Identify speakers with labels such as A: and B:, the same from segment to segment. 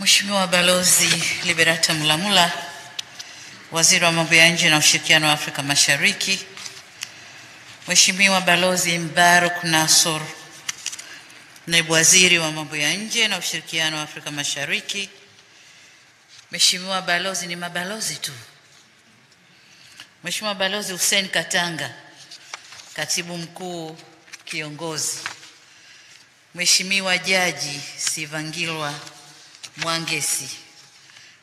A: Mheshimiwa Balozi Liberata Mulamula, Waziri wa Mambo ya Nje na Ushirikiano wa Afrika Mashariki, Mheshimiwa Balozi Mbaruk Nassor, Naibu Waziri wa Mambo ya Nje na Ushirikiano wa Afrika Mashariki, Mheshimiwa Balozi, ni mabalozi tu, Mheshimiwa Balozi Hussein Katanga, Katibu Mkuu Kiongozi, Mheshimiwa Jaji Sivangilwa Mwangesi,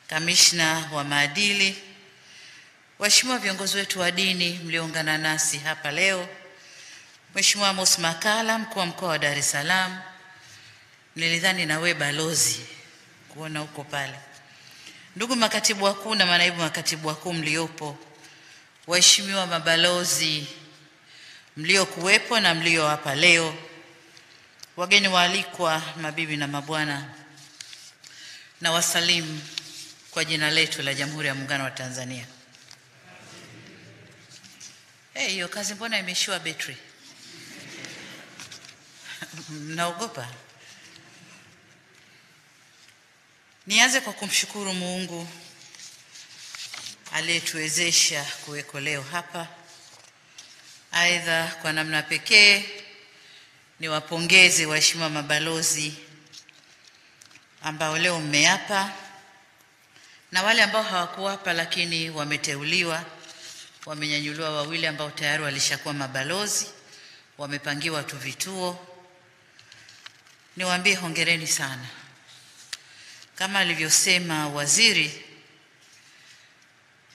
A: Kamishna wa Maadili, waheshimiwa viongozi wetu wa dini mlioungana nasi hapa leo, Mheshimiwa Amos Makalla, Mkuu wa Mkoa wa Dar es Salaam, nilidhani na wewe balozi kuona huko pale, ndugu makatibu wakuu na manaibu makatibu wakuu mliopo, waheshimiwa mabalozi mliokuwepo na mlio hapa leo, wageni waalikwa, mabibi na mabwana, na wasalimu kwa jina letu la Jamhuri ya Muungano wa Tanzania. Hiyo kazi mbona imeshiwa betri? Naogopa. Nianze kwa kumshukuru Mungu aliyetuwezesha kuweko leo hapa. Aidha, kwa namna pekee niwapongeze waheshimiwa mabalozi ambao leo mmeapa, na wale ambao hawakuapa lakini wameteuliwa, wamenyanyuliwa wawili ambao tayari walishakuwa mabalozi, wamepangiwa tu vituo. Niwaambie hongereni sana. Kama alivyosema waziri,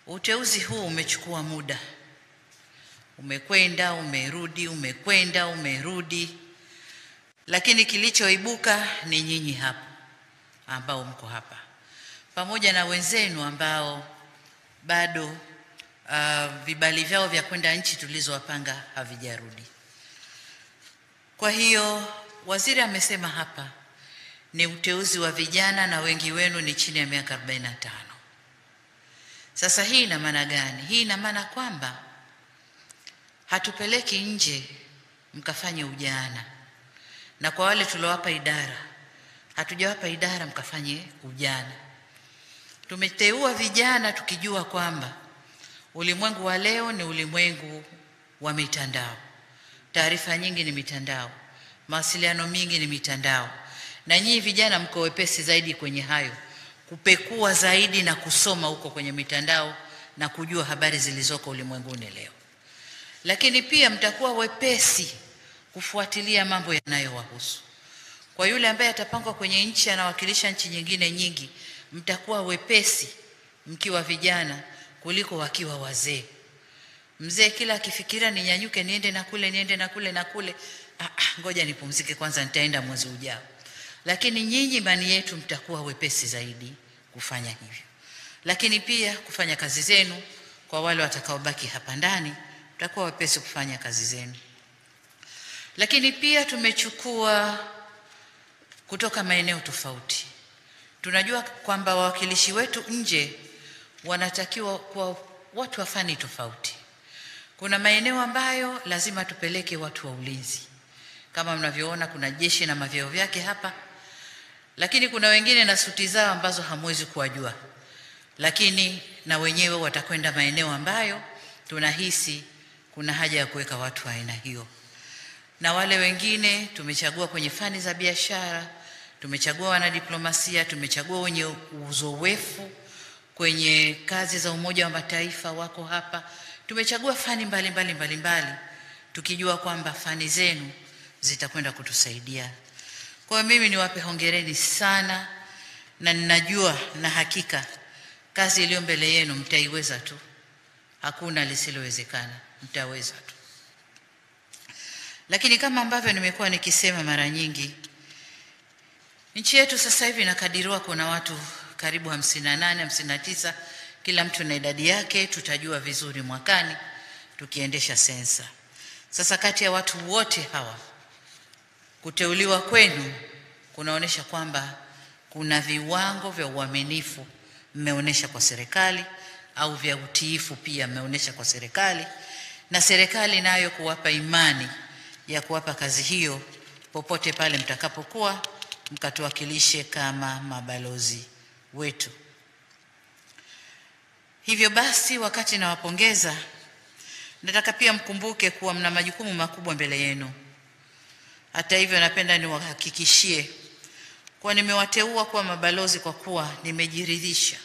A: uteuzi huu umechukua muda. Umekwenda, umerudi, umekwenda, umerudi. Lakini kilichoibuka ni nyinyi hapa ambao mko hapa, pamoja na wenzenu ambao bado vibali vyao vya kwenda nchi tulizowapanga havijarudi. Kwa hiyo waziri amesema hapa ni uteuzi wa vijana na wengi wenu ni chini ya miaka 45. Sasa hii ina maana gani? Hii ina maana kwamba hatupeleki nje mkafanye ujana, na kwa wale tuliowapa idara, hatujawapa idara mkafanye ujana. Tumeteua vijana tukijua kwamba ulimwengu wa leo ni ulimwengu wa mitandao. Taarifa nyingi ni mitandao, mawasiliano mingi ni mitandao, na nyinyi vijana mko wepesi zaidi kwenye hayo, kupekua zaidi na kusoma huko kwenye mitandao na kujua habari zilizoko ulimwenguni leo. Lakini pia mtakuwa wepesi kufuatilia mambo yanayowahusu. Kwa yule ambaye atapangwa kwenye nchi anawakilisha nchi nyingine nyingi, mtakuwa wepesi mkiwa vijana kuliko wakiwa wazee. Mzee kila akifikiria ninyanyuke niende na kule, niende na kule na kule, ngoja nipumzike kwanza, nitaenda mwezi ujao. Lakini nyinyi imani yetu mtakuwa wepesi zaidi kufanya hivyo. Lakini pia kufanya kazi zenu, kwa wale watakaobaki hapa ndani, mtakuwa wepesi kufanya kazi zenu. Lakini pia tumechukua kutoka maeneo tofauti. Tunajua kwamba wawakilishi wetu nje wanatakiwa kwa watu wa fani tofauti. Kuna maeneo ambayo lazima tupeleke watu wa ulinzi. Kama mnavyoona kuna jeshi na mavyeo vyake hapa. Lakini kuna wengine na suti zao ambazo hamwezi kuwajua. Lakini na wenyewe watakwenda maeneo ambayo tunahisi kuna haja ya kuweka watu wa aina hiyo. Na wale wengine tumechagua kwenye fani za biashara, tumechagua wanadiplomasia, tumechagua wenye uzoefu kwenye kazi za Umoja wa Mataifa wako hapa. Tumechagua fani mbalimbali tukijua kwamba fani zenu zitakwenda kutusaidia. Kwa mimi niwape hongereni sana, na ninajua na hakika kazi iliyo mbele yenu mtaiweza tu. Hakuna lisilowezekana, mtaweza tu. Lakini kama ambavyo nimekuwa nikisema mara nyingi, nchi yetu sasa hivi inakadiriwa kuna watu karibu 58, 59, kila mtu na idadi yake. Tutajua vizuri mwakani tukiendesha sensa. Sasa kati ya watu wote hawa, kuteuliwa kwenu kunaonesha kwamba kuna viwango vya uaminifu mmeonesha kwa serikali, au vya utiifu pia mmeonesha kwa serikali, na serikali nayo kuwapa imani ya kuwapa kazi hiyo popote pale mtakapokuwa, mkatuwakilishe kama mabalozi wetu. Hivyo basi, wakati nawapongeza, nataka pia mkumbuke kuwa mna majukumu makubwa mbele yenu. Hata hivyo, napenda niwahakikishie kwa nimewateua kuwa mabalozi kwa kuwa nimejiridhisha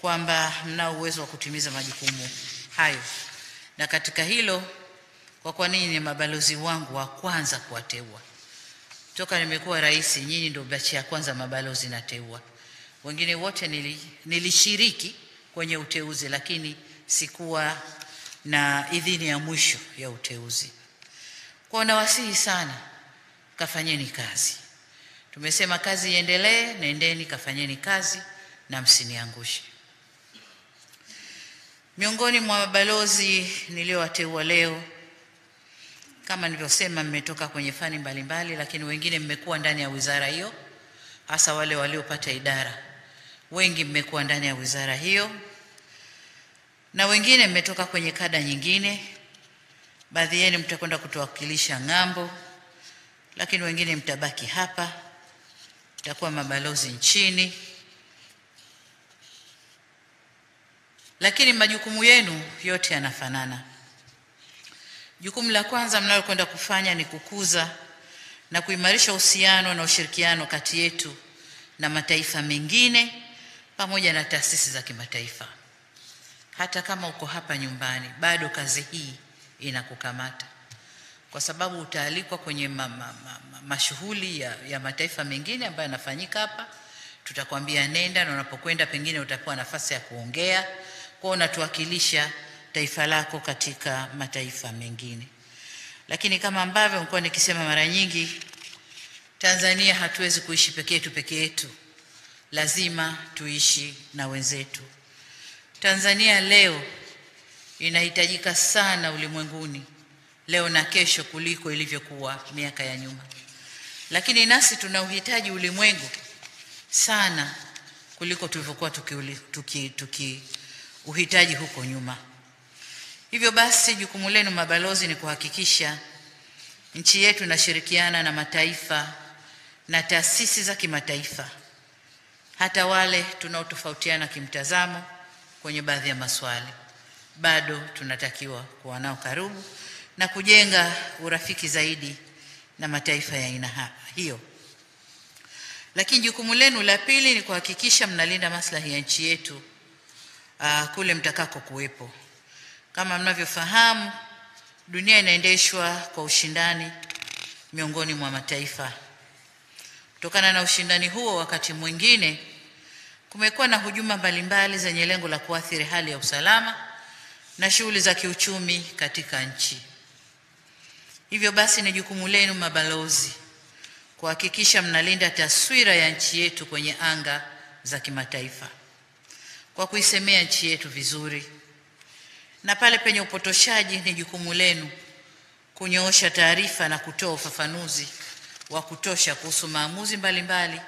A: kwamba mna uwezo wa kutimiza majukumu hayo. Na katika hilo, kwa kuwa ninyi ni mabalozi wangu wa kwanza kuwateua. Toka nimekuwa rais, nyinyi ndio bachi ya kwanza mabalozi nateua. Wengine wote nilishiriki kwenye uteuzi, lakini sikuwa na idhini ya mwisho ya uteuzi. Kwa nawasihi sana, kafanyeni kazi. Tumesema kazi iendelee, nendeni kafanyeni kazi na msiniangushe. Miongoni mwa mabalozi niliowateua leo, kama nilivyosema, mmetoka kwenye fani mbalimbali, lakini wengine mmekuwa ndani ya wizara hiyo, hasa wale waliopata idara. Wengi mmekuwa ndani ya wizara hiyo, na wengine mmetoka kwenye kada nyingine. Baadhi yenu mtakwenda kutuwakilisha ng'ambo, lakini wengine mtabaki hapa, mtakuwa mabalozi nchini. Lakini majukumu yenu yote yanafanana. Jukumu la kwanza mnalokwenda kufanya ni kukuza na kuimarisha uhusiano na ushirikiano kati yetu na mataifa mengine pamoja na taasisi za kimataifa. Hata kama uko hapa nyumbani, bado kazi hii inakukamata, kwa sababu utaalikwa kwenye mashughuli ya mataifa mengine ambayo yanafanyika hapa. Tutakwambia nenda, na unapokwenda pengine utapewa nafasi ya kuongea, kwa unatuwakilisha taifa lako katika mataifa mengine. Lakini kama ambavyo nilikuwa nikisema mara nyingi, Tanzania hatuwezi kuishi peke yetu. Lazima tuishi na wenzetu. Tanzania leo inahitajika sana ulimwenguni, leo na kesho, kuliko ilivyokuwa miaka ya nyuma. Lakini nasi tunauhitaji ulimwengu sana kuliko tulivyokuwa uhitaji huko nyuma. Hivyo basi, jukumu lenu mabalozi ni kuhakikisha nchi yetu inashirikiana na mataifa na taasisi za kimataifa, hata wale tunaotofautiana kimtazamo kwenye baadhi ya maswali. Bado tunatakiwa kuwa nao karibu na kujenga urafiki zaidi na mataifa ya aina hiyo. Lakini jukumu lenu la pili ni kuhakikisha mnalinda maslahi ya nchi yetu kule mtakako kuwepo. Kama mnavyofahamu, dunia inaendeshwa kwa ushindani miongoni mwa mataifa. Kutokana na ushindani huo, wakati mwingine kumekuwa na hujuma mbalimbali zenye lengo la kuathiri hali ya usalama na shughuli za kiuchumi katika nchi. Hivyo basi, ni jukumu lenu mabalozi kuhakikisha mnalinda taswira ya nchi yetu kwenye anga za kimataifa kwa kuisemea nchi yetu vizuri, na pale penye upotoshaji ni jukumu lenu kunyoosha taarifa na kutoa ufafanuzi wa kutosha kuhusu maamuzi mbalimbali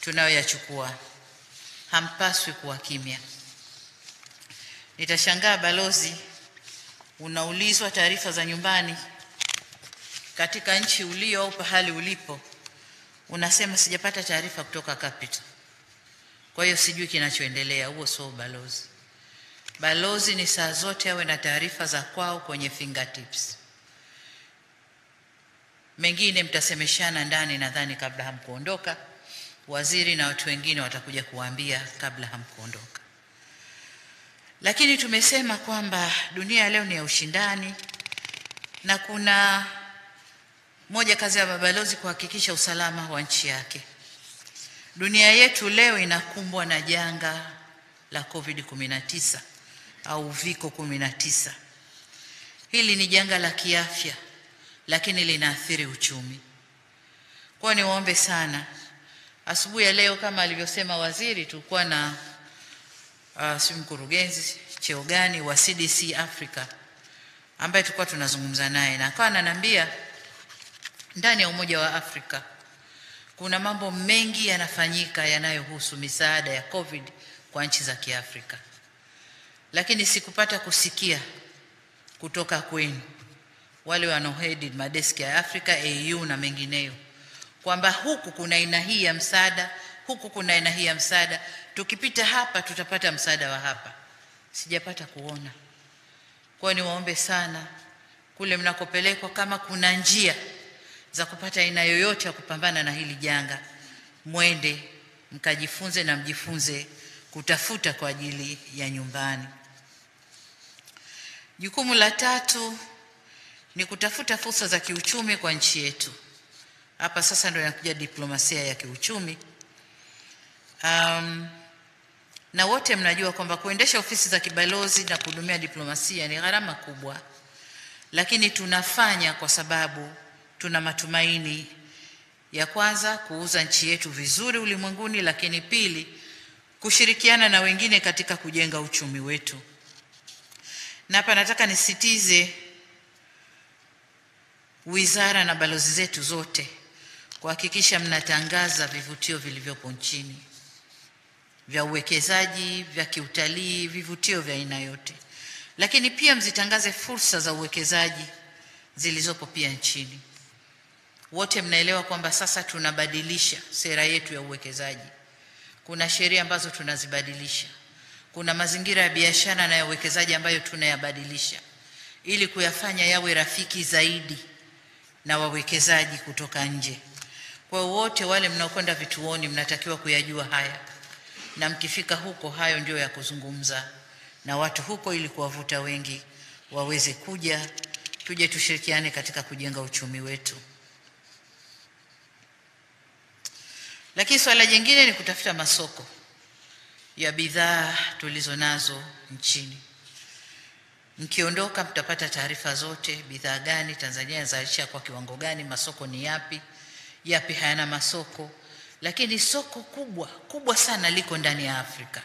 A: tunayoyachukua. Hampaswi kuwa kimya. Nitashangaa balozi, unaulizwa taarifa za nyumbani katika nchi ulio au pahali ulipo, unasema sijapata taarifa kutoka capital, kwa hiyo sijui kinachoendelea. Huo sio balozi. Balozi ni saa zote awe na taarifa za kwao kwenye fingertips. Mengine mtasemeshana ndani, nadhani kabla hamkuondoka. Waziri na watu wengine watakuja kuambia kabla hamkuondoka. Lakini tumesema kwamba dunia leo ni ya ushindani, na kuna moja kazi ya mabalozi kuhakikisha usalama wa nchi yake. Dunia yetu leo inakumbwa na janga la COVID-19 au Uviko 19. Hili ni janga la kiafya, lakini linaathiri uchumi. Kwa niwaombe sana, asubuhi ya leo kama alivyosema waziri, tulikuwa na si mkurugenzi cheo gani wa CDC Africa ambaye tulikuwa tunazungumza naye, na akawa ananiambia ndani ya Umoja wa Afrika kuna mambo mengi yanafanyika yanayohusu misaada ya COVID kwa nchi za Kiafrika, lakini sikupata kusikia kutoka kwenu wale wanaohead madeski ya Afrika, AU na mengineyo, kwamba huku kuna aina hii ya msaada huku kuna aina hii ya msaada, tukipita hapa tutapata msaada wa hapa. Sijapata kuona. Kwa hiyo niwaombe sana kule mnakopelekwa, kama kuna njia za kupata aina yoyote ya kupambana na hili janga, mwende mkajifunze na mjifunze kutafuta kwa ajili ya nyumbani. Jukumu la tatu ni kutafuta fursa za kiuchumi kwa nchi yetu. Hapa sasa ndio inakuja diplomasia ya kiuchumi. Na wote mnajua kwamba kuendesha ofisi za kibalozi na kuhudumia diplomasia ni gharama kubwa, lakini tunafanya kwa sababu tuna matumaini ya kwanza kuuza nchi yetu vizuri ulimwenguni, lakini pili kushirikiana na wengine katika kujenga uchumi wetu. Na hapa nataka nisitize wizara na balozi zetu zote kuhakikisha mnatangaza vivutio vilivyopo nchini vya uwekezaji, vya kiutalii, vivutio vya aina yote. Lakini pia mzitangaze fursa za uwekezaji zilizopo pia nchini. Wote mnaelewa kwamba sasa tunabadilisha sera yetu ya uwekezaji. Kuna sheria ambazo tunazibadilisha. Kuna mazingira ya biashara na ya uwekezaji ambayo tunayabadilisha ili kuyafanya yawe rafiki zaidi na wawekezaji kutoka nje. Kwa wote wale mnaokwenda vituoni mnatakiwa kuyajua haya. Na mkifika huko, hayo ndio ya kuzungumza na watu huko ili kuwavuta wengi waweze kuja, tuje tushirikiane katika kujenga uchumi wetu. Lakini swala jingine ni kutafuta masoko ya bidhaa tulizonazo nchini. Mkiondoka mtapata taarifa zote, bidhaa gani Tanzania inazalisha kwa kiwango gani, masoko ni yapi, yapi hayana masoko. Lakini soko kubwa sana liko ndani ya Afrika.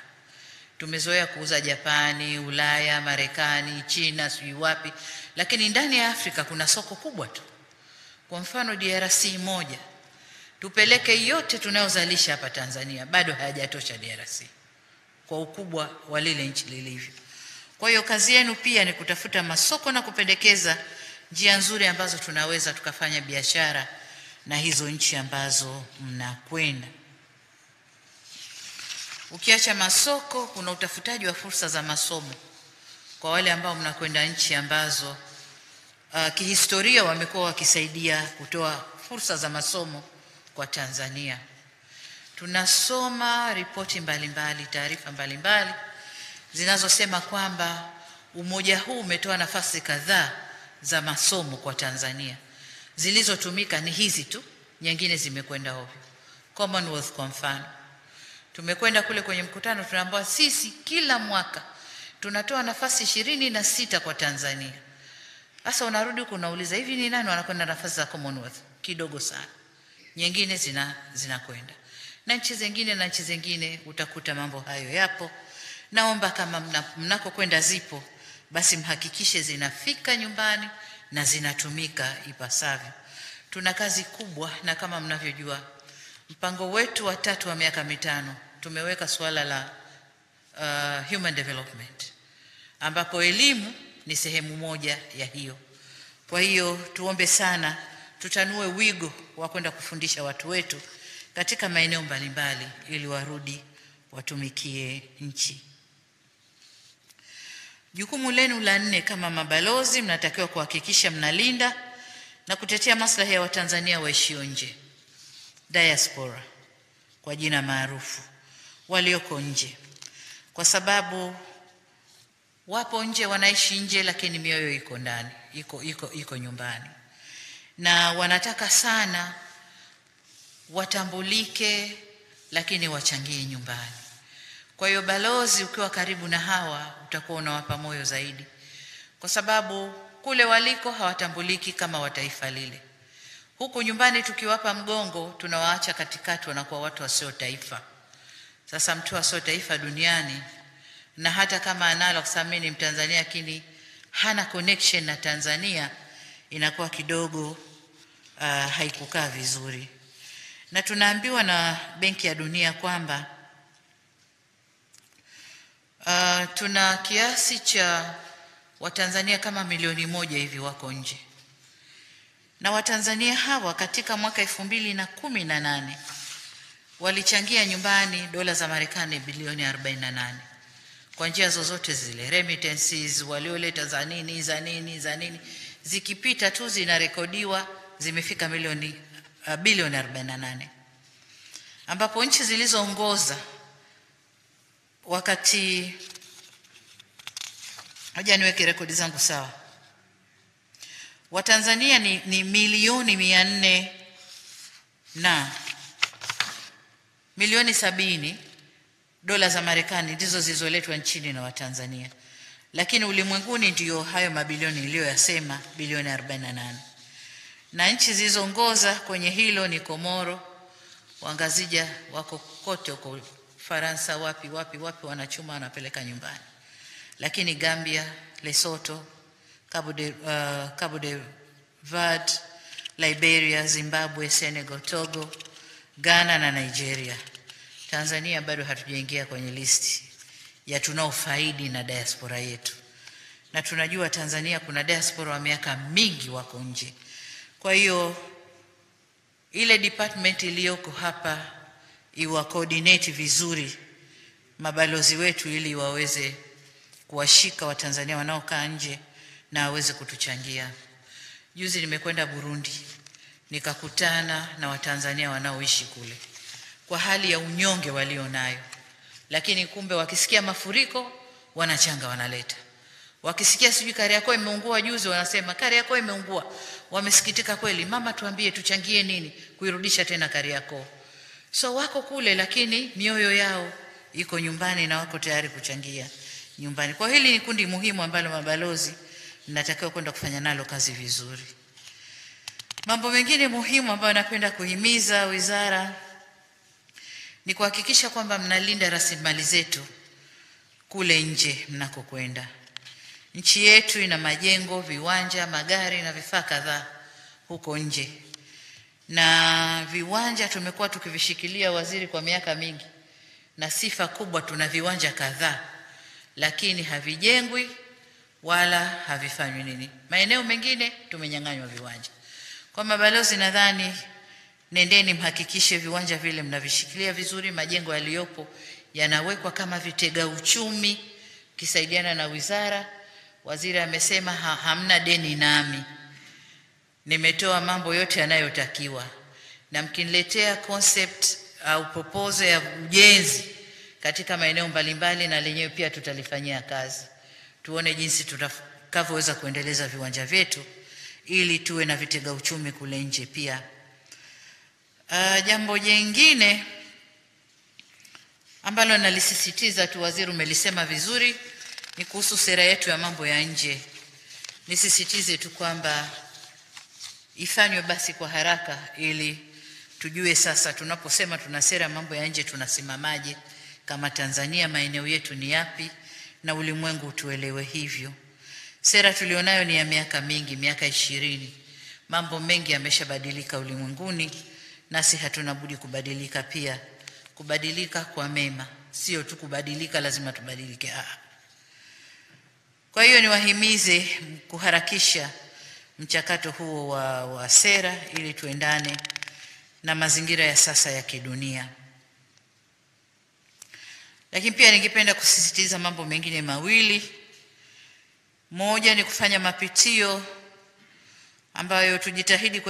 A: Tumezoea kuuza Japani, Ulaya, Marekani, China, sijui wapi, lakini ndani ya Afrika kuna soko kubwa tu. Kwa mfano DRC moja, tupeleke yote tunayozalisha hapa Tanzania, bado hayajatosha DRC kwa ukubwa wa lile nchi lilivyo. Kwa hiyo kazi yenu pia ni kutafuta masoko na kupendekeza njia nzuri ambazo tunaweza tukafanya biashara na hizo nchi ambazo mnakwenda. Ukiacha masoko, kuna utafutaji wa fursa za masomo kwa wale ambao mnakwenda nchi ambazo kihistoria wamekuwa wakisaidia kutoa fursa za masomo kwa Tanzania. Tunasoma ripoti mbalimbali, taarifa mbalimbali zinazosema kwamba umoja huu umetoa nafasi kadhaa za masomo kwa Tanzania. Zilizotumika ni hizi tu, nyingine zimekwenda ovyo. Commonwealth kwa mfano, tumekwenda kule kwenye mkutano, tunaambiwa sisi kila mwaka tunatoa nafasi 26 kwa Tanzania. Sasa unarudi kunauliza, hivi ni nani wanakwenda nafasi za Commonwealth? Kidogo sana. Nyingine zinakwenda. Na nchi zingine utakuta mambo hayo yapo. Naomba kama mnakokwenda zipo, basi mhakikishe zinafika nyumbani na zinatumika ipasavyo. Tuna kazi kubwa, na kama mnavyojua mpango wetu wa 3 wa miaka 5 tumeweka suala la human development, ambapo elimu ni sehemu moja ya hiyo. Kwa hiyo tuombe sana tutanue wigo wa kwenda kufundisha watu wetu katika maeneo mbalimbali ili warudi watumikie nchi. Jukumu lenu la 4 kama mabalozi, mnatakiwa kuhakikisha mnalinda na kutetea maslahi ya Watanzania waishio nje, diaspora kwa jina maarufu, walioko nje. Kwa sababu wapo nje, wanaishi nje, lakini mioyo iko ndani, iko nyumbani. Na wanataka sana watambulike, lakini wachangie nyumbani. Kwa hiyo balozi, ukiwa karibu na hawa, utakuwa unawapa moyo zaidi, kwa sababu kule waliko hawatambuliki kama wa taifa lile. Huku nyumbani tukiwapa mgongo, tunawaacha katikati, wanakuwa watu wasio taifa. Sasa mtu wasio taifa duniani, na hata kama analo kusamini Mtanzania lakini hana connection na Tanzania, inakuwa kidogo haikukaa vizuri. Na tunaambiwa na Benki ya Dunia kwamba tuna kiasi cha Watanzania kama milioni 1 hivi wako nje. Na Watanzania hawa katika mwaka 2018 walichangia nyumbani dola za Marekani bilioni 48 kwa njia zozote zile, remittances, walioleta za nini zikipita tu zinarekodiwa, zimefika bilioni 48, ambapo nchi zilizoongoza wakati, hoja niweke rekodi zangu sawa, Watanzania ni milioni 400 na milioni 70 dola za Marekani ndizo zilizoletwa nchini na Watanzania, lakini ulimwenguni ndio hayo mabilioni niliyoyasema, bilioni 48. Na nchi zilizoongoza kwenye hilo ni Komoro, Wangazija wako kote huko, Faransa wapi wanachuma wanapeleka nyumbani, lakini Gambia, Lesotho, Cabo de Verde, Liberia, Zimbabwe, Senegal, Togo, Ghana na Nigeria. Tanzania bado hatujaingia kwenye listi ya tunaofaidi na diaspora yetu, na tunajua Tanzania kuna diaspora wa miaka mingi wako nje. Kwa hiyo ile department iliyoko hapa iwa coordinate vizuri mabalozi wetu ili waweze kuwashika Watanzania wanaokaa nje na waweze kutuchangia. Juzi nimekwenda Burundi, nikakutana na Watanzania wanaoishi kule kwa hali ya unyonge walionayo, lakini kumbe wakisikia mafuriko wanachanga wanaleta. Wakisikia sijui Kariakoo imeungua juzi, wanasema Kariakoo imeungua. Wamesikitika kweli, mama tuambie tuchangie nini kuirudisha tena Kariakoo. So wako kule, lakini mioyo yao iko nyumbani na wako tayari kuchangia nyumbani. Kwa hili ni kundi muhimu ambalo mabalozi natakiwa kwenda kufanya nalo kazi vizuri. Mambo mengine muhimu ambayo napenda kuhimiza wizara ni kuhakikisha kwamba mnalinda rasilimali zetu kule nje mnakokwenda. Nchi yetu ina majengo, viwanja, magari na vifaa kadhaa huko nje. Na viwanja tumekuwa tukivishikilia waziri kwa miaka mingi, na sifa kubwa tuna viwanja kadhaa, lakini havijengwi wala havifanywi nini. Maeneo mengine tumenyang'anywa viwanja. Kwa mabalozi nadhani nendeni mhakikishe viwanja vile mnavishikilia vizuri, majengo yaliyopo yanawekwa kama vitega uchumi kisaidiana na wizara. Waziri amesema hamna deni nami. Nimetoa mambo yote yanayotakiwa, na mkiniletea concept au proposal ya ujenzi katika maeneo mbalimbali, na lenyewe pia tutalifanyia kazi. Tuone jinsi tutakavyoweza kuendeleza viwanja vyetu ili tuwe na vitega uchumi kule nje pia. Jambo jingine ambalo nalisisitiza tu, waziri umelisema vizuri, ni kuhusu sera yetu ya mambo ya nje. Nisisitize tu kwamba ifanywe basi kwa haraka ili tujue sasa tunaposema tuna sera mambo ya nje tunasimamaje kama Tanzania, maeneo yetu ni yapi, na ulimwengu tuelewe hivyo. Sera tulionayo ni ya miaka mingi, miaka 20. Mambo mengi yameshabadilika ulimwenguni, nasi hatuna budi kubadilika pia, kubadilika kwa mema, sio tu kubadilika lazima tubadilike. Kwa hiyo niwahimize kuharakisha mchakato huo wa sera ili tuendane na mazingira ya sasa ya kidunia. Lakini pia ningependa kusisitiza mambo mengine mawili. Moja ni kufanya mapitio ambayo tujitahidi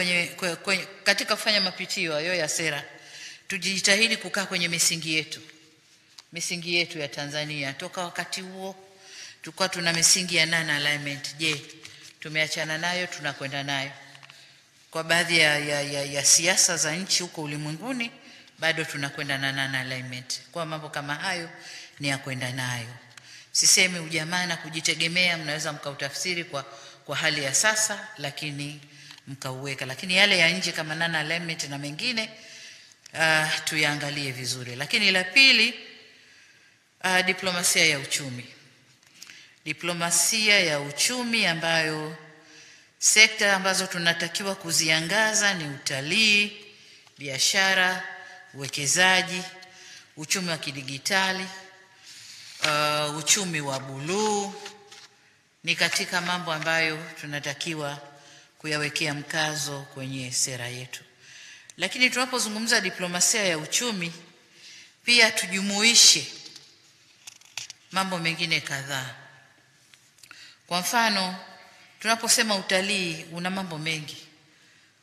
A: katika kufanya mapitio hayo ya sera, tujitahidi kukaa kwenye misingi yetu ya Tanzania. Toka wakati huo tulikuwa tuna misingi ya non-alignment. Je, tumeachana nayo? Tunakwenda nayo? Kwa baadhi ya siasa za nchi huko ulimwenguni bado tunakwenda na non-alignment. Kwa mambo kama hayo ni ya kwenda nayo. Sisemi ujamaa na kujitegemea mnaweza mkautafsiri kwa hali ya sasa, lakini mkauweka. Lakini yale ya nje kama non-alignment na mengine tuyaangalie vizuri. Lakini la pili, diplomasia ya uchumi. Diplomasia ya uchumi ambayo sekta ambazo tunatakiwa kuziangaza ni utalii, biashara, uwekezaji, uchumi wa kidigitali, uchumi wa buluu, ni katika mambo ambayo tunatakiwa kuyawekea mkazo kwenye sera yetu. Lakini tunapozungumza diplomasia ya uchumi pia tujumuishe mambo mengine kadhaa. Kwa mfano, tunaposema utalii una mambo mengi.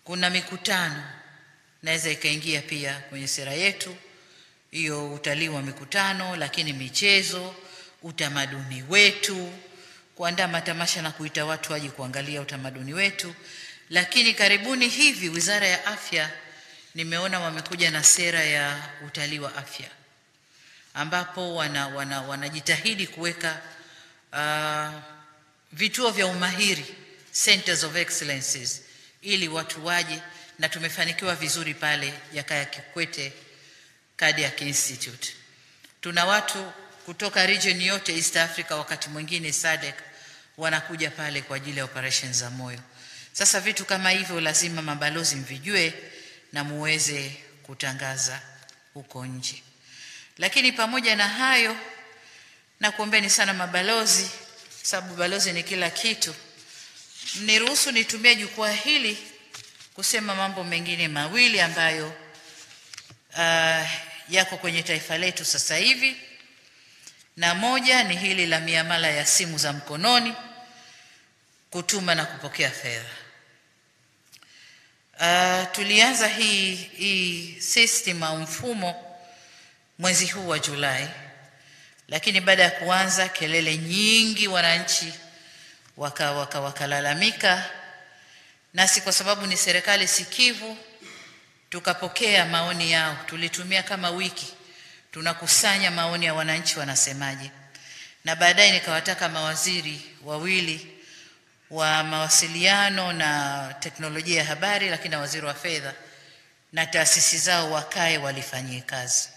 A: Kuna mikutano naweza ikaingia pia kwenye sera yetu, hiyo utalii wa mikutano, lakini michezo, utamaduni wetu, kuandaa matamasha na kuita watu waje kuangalia utamaduni wetu. Lakini karibuni hivi Wizara ya Afya nimeona wamekuja na sera ya utalii wa afya, ambapo wanajitahidi kuweka vituo vya umahiri, centers of excellences, ili watu waje, na tumefanikiwa vizuri pale Jakaya Kikwete Cardiac Institute. Tuna watu kutoka region yote East Africa, wakati mwingine SADC wanakuja pale kwa ajili ya operations za moyo. Sasa vitu kama hivyo lazima mabalozi mvijue na muweze kutangaza huko nje. Lakini pamoja na hayo, na kuombeni sana mabalozi, sababu balozi ni kila kitu, mniruhusu nitumie jukwaa hili kusema mambo mengine mawili ambayo yako kwenye taifa letu sasa hivi. Na moja ni hili la miamala ya simu za mkononi, kutuma na kupokea fedha. Tulianza hii system au mfumo mwezi huu wa Julai, lakini baada ya kuanza kelele nyingi, wananchi wakalalamika, nasi kwa sababu ni serikali sikivu tukapokea maoni yao. Tulitumia kama wiki tunakusanya maoni ya wananchi wanasemaje, na baadaye nikawataka mawaziri wawili wa mawasiliano na teknolojia ya habari, lakini na waziri wa fedha na taasisi zao wakae walifanyie kazi.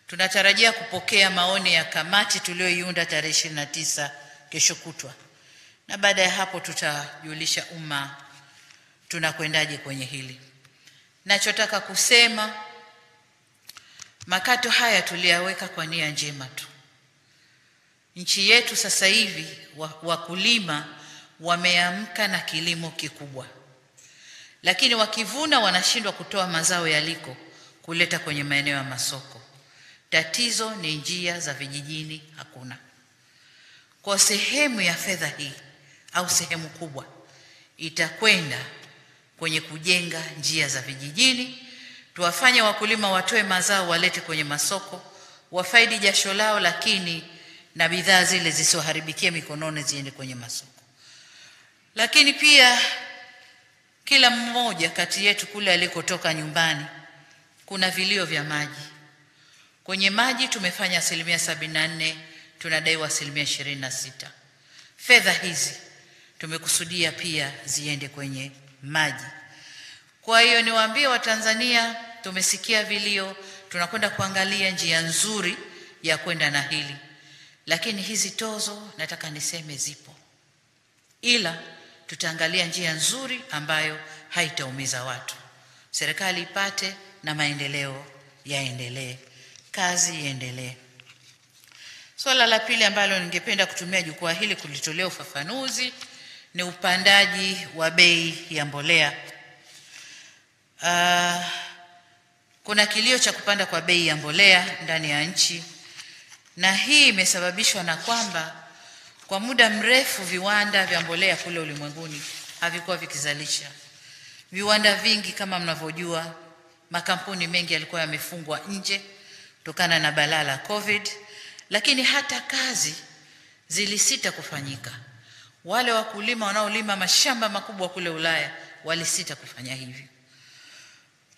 A: Tunatarajia kupokea maoni ya kamati tulioiunda tarehe 29 kesho kutwa, na baada ya hapo tutajulisha umma tunakwendaje kwenye hili. Nachotaka kusema, makato haya tuliyaweka kwa nia njema tu. Nchi yetu sasa hivi wakulima wameamka na kilimo kikubwa, lakini wakivuna wanashindwa kutoa mazao yaliko kuleta kwenye maeneo ya masoko. Tatizo ni njia za vijijini hakuna. Kwa sehemu ya fedha hii au sehemu kubwa itakwenda kwenye kujenga njia za vijijini, tuwafanye wakulima watoe mazao walete kwenye masoko, wafaidi jasho lao, lakini na bidhaa zile zisizoharibikia mikononi ziende kwenye masoko. Lakini pia kila mmoja kati yetu kule alikotoka nyumbani kuna vilio vya maji. Kwenye maji tumefanya 74%, tunadaiwa 26%. Fedha hizi tumekusudia pia ziende kwenye maji. Kwa hiyo niwaambie Watanzania, tumesikia vilio, tunakwenda kuangalia njia nzuri ya kwenda na hili. Lakini hizi tozo nataka niseme zipo, ila tutaangalia njia nzuri ambayo haitaumiza watu. Serikali ipate na maendeleo yaendelee, kazi iendelee. Swala la pili ambalo ningependa kutumia jukwaa hili kulitolea ufafanuzi ni upandaji wa bei ya mbolea. Kuna kilio cha kupanda kwa bei ya mbolea ndani ya nchi, na hii imesababishwa na kwamba kwa muda mrefu viwanda vya mbolea kule ulimwenguni havikuwa vikizalisha. Viwanda vingi kama mnavyojua, makampuni mengi yalikuwa yamefungwa nje kutokana na balaa la COVID, lakini hata kazi zilisita kufanyika. Wale wakulima wanaolima mashamba makubwa kule Ulaya walisita kufanya hivi.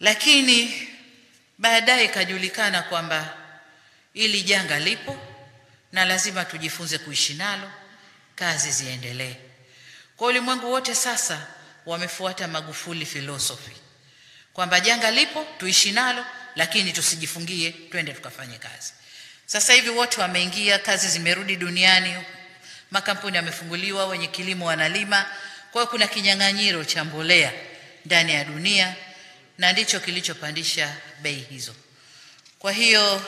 A: Lakini baadaye ikajulikana kwamba ili janga lipo na lazima tujifunze kuishi nalo, kazi ziendelee. Kwa ulimwengu wote sasa wamefuata Magufuli philosophy, kwamba janga lipo tuishi nalo, lakini tusijifungie, twende tukafanye kazi. Sasa hivi wote wameingia, kazi zimerudi duniani, makampuni yamefunguliwa, wenye kilimo wanalima. Kwa hiyo kuna kinyang'anyiro cha mbolea ndani ya dunia, na ndicho kilichopandisha bei hizo. Kwa hiyo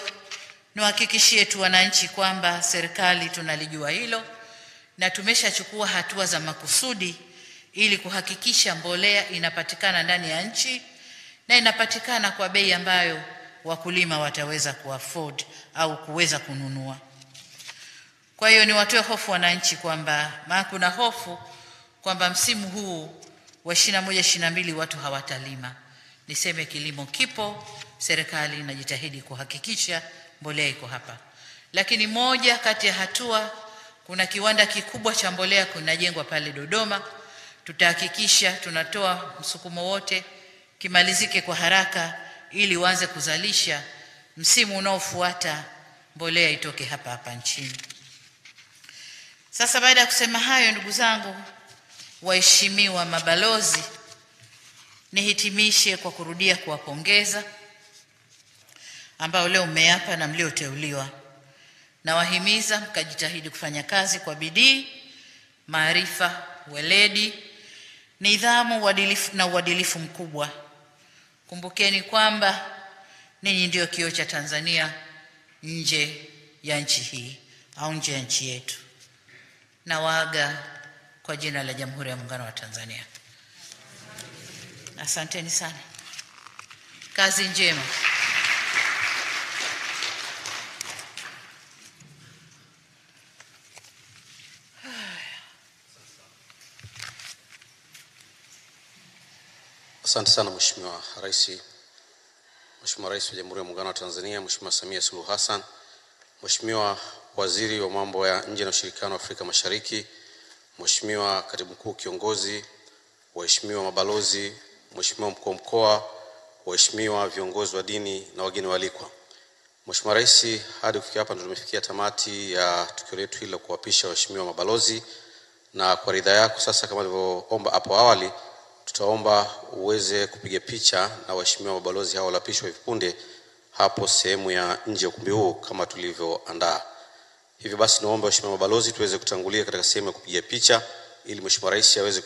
A: niwahakikishie tu wananchi kwamba serikali tunalijua hilo na tumeshachukua hatua za makusudi ili kuhakikisha mbolea inapatikana ndani ya nchi na inapatikana kwa bei ambayo wakulima wataweza kuafford au kuweza kununua. Kwa hiyo ni watoe hofu wananchi kwamba kuna hofu kwamba msimu huu wa 21-22 watu hawatalima. Niseme kilimo kipo, serikali inajitahidi kuhakikisha mbolea iko hapa. Lakini moja kati ya hatua, kuna kiwanda kikubwa cha mbolea kinajengwa pale Dodoma. Tutahakikisha tunatoa msukumo wote kimalizike kwa haraka ili uanze kuzalisha msimu unaofuata mbolea itoke hapa hapa nchini. Sasa baada ya kusema hayo, ndugu zangu waheshimiwa mabalozi, nihitimishe kwa kurudia kuwapongeza ambao leo mmeapa na mlioteuliwa. Na wahimiza mkajitahidi kufanya kazi kwa bidii, maarifa, weledi, nidhamu, uadilifu mkubwa. Kumbukeni kwamba ninyi ndio kioo cha Tanzania nje ya nchi hii au nje ya nchi yetu. Na waaga kwa jina la Jamhuri ya Muungano wa Tanzania. Asanteni sana. Kazi njema.
B: Asante sana Mheshimiwa Rais. Mheshimiwa Rais wa Jamhuri ya Muungano wa Tanzania, Mheshimiwa Samia Suluhu Hassan, Mheshimiwa Waziri wa Mambo ya Nje na Ushirikiano wa Afrika Mashariki, Mheshimiwa Katibu Mkuu Kiongozi, waheshimiwa mabalozi, Mheshimiwa Mkuu wa Mkoa, waheshimiwa viongozi wa dini na wageni waalikwa. Mheshimiwa Rais, hadi kufikia hapa tumefikia tamati ya tukio letu hili la kuwapisha waheshimiwa mabalozi, na kwa ridhaa yako sasa, kama nilivyoomba hapo awali, tutaomba uweze kupiga picha na waheshimiwa mabalozi hao walapishwa hivi punde hapo sehemu ya nje ya ukumbi huu kama tulivyoandaa. Hivi basi naomba waheshimiwa mabalozi tuweze kutangulia katika sehemu ya kupiga picha ili Mheshimiwa Rais aweze